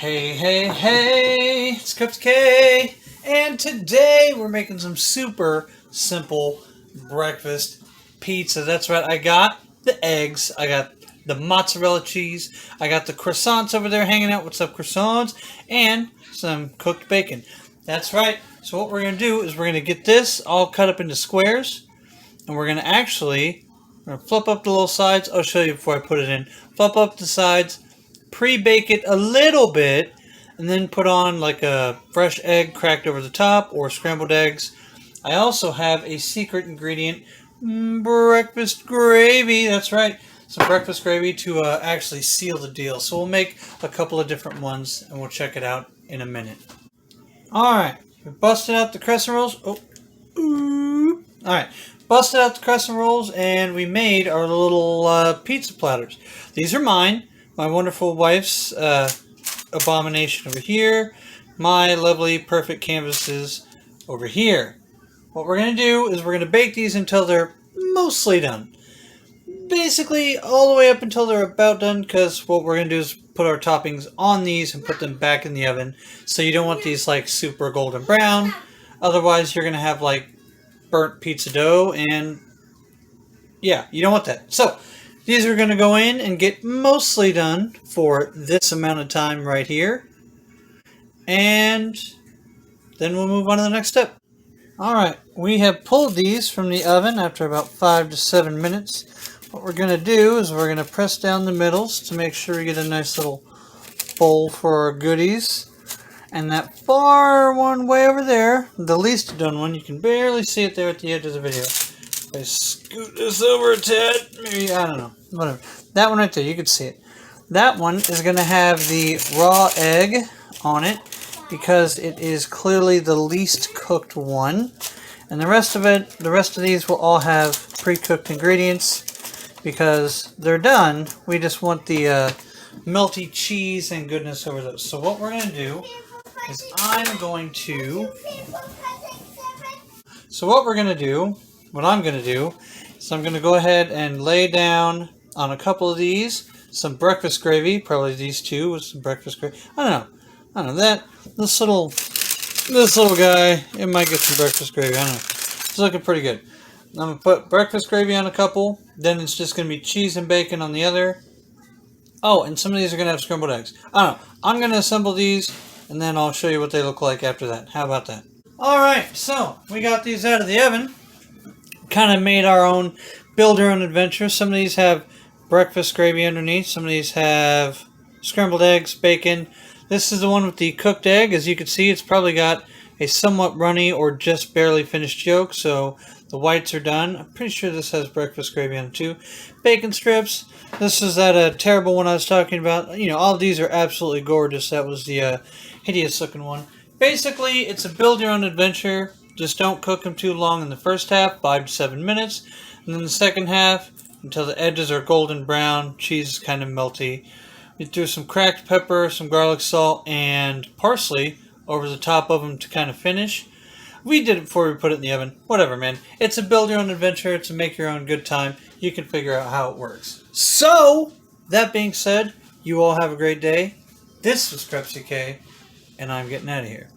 Hey, hey, hey, it's KrepsyK, and today we're making some super simple breakfast pizza. That's right, I got the eggs, I got the mozzarella cheese, I got the croissants over there hanging out. What's up, croissants? And some cooked bacon. That's right, so what we're going to do is we're going to get this all cut up into squares, and we're going to flip up the little sides. I'll show you before I put it in. Flip up the sides, pre-bake it a little bit, and then put on like a fresh egg cracked over the top or scrambled eggs. I also have a secret ingredient, breakfast gravy. That's right, some breakfast gravy to actually seal the deal. So we'll make a couple of different ones and we'll check it out in a minute. Alright, we busted out the crescent rolls. Alright, busted out the crescent rolls and we made our little pizza platters. These are mine. My wonderful wife's abomination over here. My lovely perfect canvases over here. What we're going to do is we're going to bake these until they're mostly done. Basically all the way up until they're about done, because what we're going to do is put our toppings on these and put them back in the oven. So you don't want these like super golden brown. Otherwise you're going to have like burnt pizza dough, and yeah, you don't want that. So these are going to go in and get mostly done for this amount of time right here. And then we'll move on to the next step. Alright, we have pulled these from the oven after about 5 to 7 minutes. What we're going to do is we're going to press down the middles to make sure we get a nice little bowl for our goodies. And that far one way over there, the least done one, you can barely see it there at the edge of the video. If I scoot this over a tad, maybe, I don't know, whatever. That one right there, you can see it. That one is going to have the raw egg on it because it is clearly the least cooked one. And the rest of these will all have pre-cooked ingredients because they're done. We just want the melty cheese and goodness over those. So what we're going to do is what I'm going to do is I'm going to go ahead and lay down on a couple of these some breakfast gravy, probably these two with some breakfast gravy. I don't know, this little guy, it might get some breakfast gravy, I don't know. It's looking pretty good. I'm going to put breakfast gravy on a couple, then it's just going to be cheese and bacon on the other. Oh, and some of these are going to have scrambled eggs. I don't know. I'm going to assemble these, and then I'll show you what they look like after that. How about that? Alright, so we got these out of the oven. Kind of made our own, build our own adventure. Some of these have breakfast gravy underneath. Some of these have scrambled eggs, bacon. This is the one with the cooked egg. As you can see, it's probably got a somewhat runny or just barely finished yolk, so the whites are done. I'm pretty sure this has breakfast gravy on it too. Bacon strips. This is that terrible one I was talking about. You know, all of these are absolutely gorgeous. That was the hideous looking one. Basically, it's a build your own adventure. Just don't cook them too long in the first half, 5 to 7 minutes. And then the second half, until the edges are golden brown, cheese is kind of melty. You threw some cracked pepper, some garlic salt, and parsley over the top of them to kind of finish. We did it before we put it in the oven. Whatever, man. It's a build your own adventure. It's a make your own good time. You can figure out how it works. So, that being said, you all have a great day. This was KrepsyK, and I'm getting out of here.